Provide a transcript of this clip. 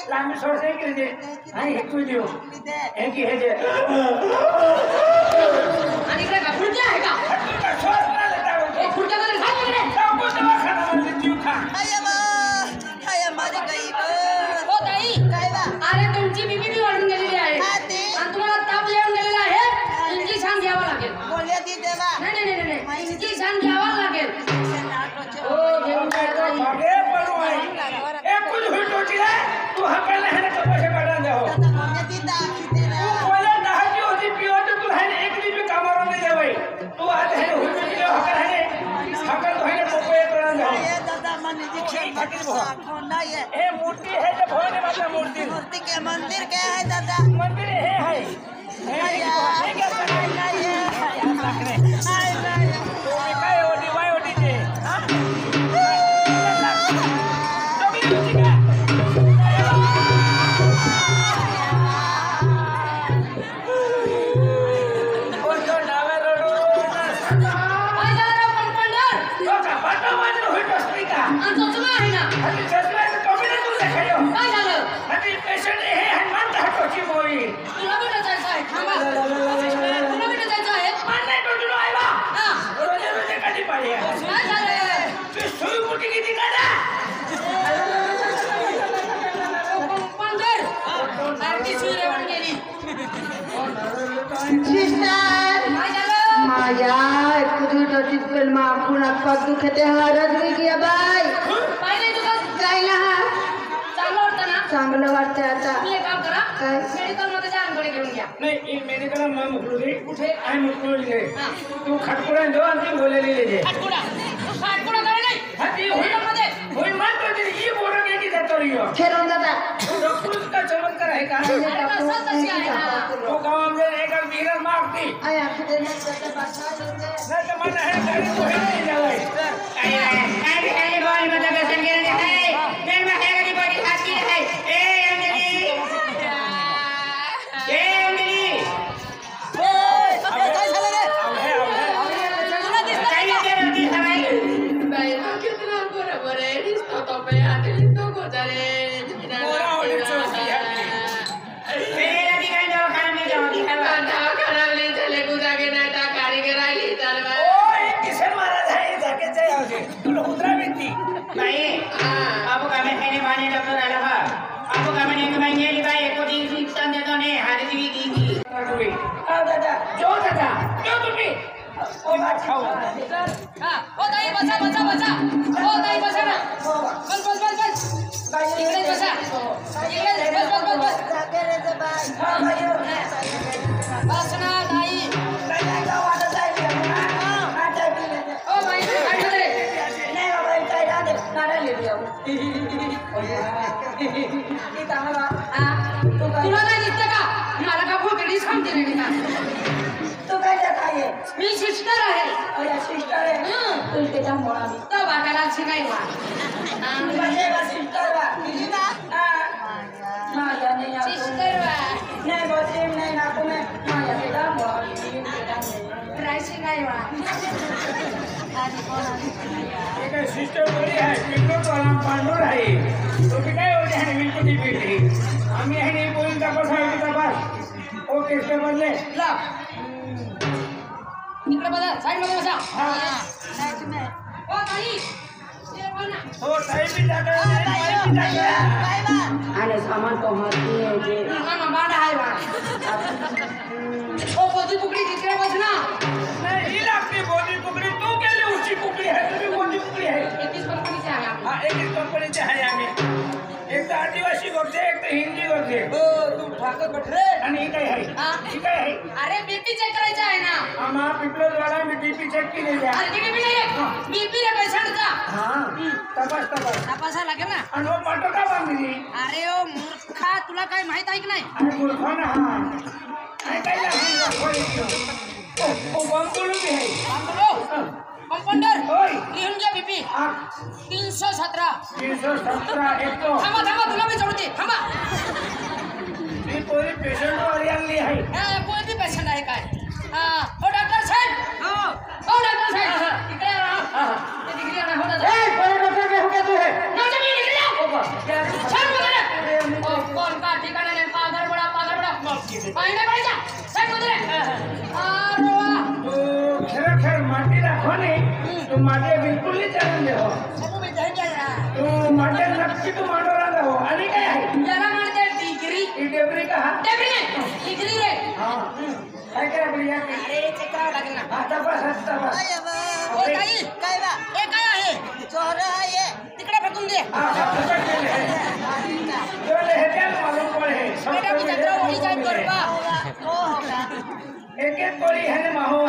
लांबी सोडते की दे आणि हे तू देऊ हे की हे दे आणि इकडे का खुर्च्या आहे का ओ खुर्च्या मध्ये खा रे टाकू दवाखाना मध्ये जीव खा ओ ताई काय बा अरे तुमची बीपी वाढून गेलेली आहे हा ते आणि तुम्हाला ताप येऊन गेलेला आहे इंजेक्शन घ्यावं लागेल बोलले ती देवा नाही इंजेक्शन घ्यावं लागेल ओ घेऊन जा मागे पडू आहे एक कुछ हुट होती है तू हकला है ना पैसे काढा दे हो बोलले ती दाखवते ना बोले दहाची होती पिओ तो तू है एक दिन भी कामावर नाही जावई तू आज है हुट होती हकल है हकल तो है पोपे काढा दे ये दादा मन इंजेक्शन दाखव नाही है ए मूर्ति है जो भोले बाबा मूर्ति मूर्ति के मंदिर क्या है दादा मंदिर है हे क्या करना है हाय हाय तो काय ओडी वाय ओडी दे हां पग दुखते हरद गया बाई काय ना चांगलं वाटतं आता काय मेडिकल मध्ये जा अंगडे घेऊन घ्या नाही मेडिकल मग मुकलो दे कुठे आहे मुकलो दे तू खटकुडा दो आणि ती बोललेली दे खटकुडा करे नाही हा ती मेडिकल मध्ये होई मात्र ती ही बोर गेली जातो रियो खेळून दादा डॉक्टर का चमत्कार आहे का अरे कसं तशी आहे ना तो गावामध्ये एका विहिर मागती आय आखिर नाही बसा नाही तर मला हे गाडी होई नाही जावई अरे बॉल मतलब बसन के है फिर मैं है कभी बड़ी खाती है ए अंजलि काय झालं रे काय ये रोटी हवाई बाई कितना बरोबर आहे दिसतो तो पे आते तो गोजारे मेरा दिखाई दो खाना में जाओगी हवा खराबली चले गुजागे नाटा कारीगर आली चालवा ओय किशन महाराज आहे जाके जाय होते तुला उतरा व्यक्ती भाई आपको कमेंट करने वाले डॉक्टर आला है आपको कमेंट एक भाई मेरी भाई को दी शिक्षा दे दो ने हाथ दी दी तुम्ही दादा जो तुम्ही ओ बात खाओ हां ओ ताई बसा ओ ताई बसा ना बस इकडे बसा इकडे बस जागे रे ते बाई हां भाई बस ना ताई काय वाटत आहे आता दिले ओ बाई काय झालं रे नाही बाबा काय राहते नारायण लिहिली ठीक आहे तुला नाही दिसतं का मला का खोकडी सांगते रे का तू काय देत आहे मी सिस्टर आहे अरे सिस्टर आहे तू त्याच्या मुळा तो बाकाला शिकायला म्हणजे सिस्टर बा किती ना माझ्या नाही सिस्टर वा नाही बसे नाही ना तुम्ही माझ्या त्याच्या मुळा ट्राय शिकायला एक सिस्टर बरी आहे पिंडोर पांडूर आहे तुम्ही काय होते आणि विकती भेटली आम्ही आहे नाही बोलून तपास आहे तपास ओके बदले ला इकडे बघा साइड मध्ये बसा ओ ताई ये बोला हो ताई भी जागा ताई भी जागा आणि सामान तो मारती है जे ना बांधा आहे वा ओ कोती कुकडी तिकडे बस ना नाही ही लागते बोली कुकडी तू गेली उची कुकडी आहे तुम्ही कोणती कुकडी आहे 31 कंपनीचे आहे आपण हा एक कंपनीचे आहे आम्ही एक तर आदिवासी करते एक तर हिंदी करते हो तू ठाकर बटरे आणि ही काय आहे ही काय आहे अरे बीपी चेक करायचं आहे ना आम्हा पिपलोदवाला मी बीपी चेक केलेली आहे अरे बीपी नाही बीपी रे पेशंटचा हा तपास तपासा लागेल ना आणि हो पाटो का बांधली अरे ओ मूर्खा तुला काय माहित आहे की नाही आणि मूर्खा ना हा आणि काय लागली ओ बंगुळू बी आहे बांधलो कंपाउंडर होय लिहून घ्या बीपी 317 317 एक तो थांबा तुला मी जोडते थांबा मी पोरी पेशंट वाली आणली आहे कोणती पेशंट आहे काय हो डॉक्टर साहेब हो डॉक्टर साहेब इकडे या ते डिग्री आणा हो दादा ए कोण डॉक्टर के हो क्या तू है ना मी डिग्री ओ बस छान बोला तू माझे बिलकुल नाही चढून देव तू माझे नक्की तू मांडवला जावं आणि काय आहे याला म्हणते डिग्री ही डेबरी का डेब्री नाही डिग्री रे हा काय काय आपली या अरे चेक करावं लागेल ना आता बस आता बस ओ ताई काय बा हे काय आहे चोर आहे तिकडे फेकून दे जो लेहत्या मालूम पड़े बेटा मी चक्र वही जात करबा हो हो का एक एक कोळी है माहो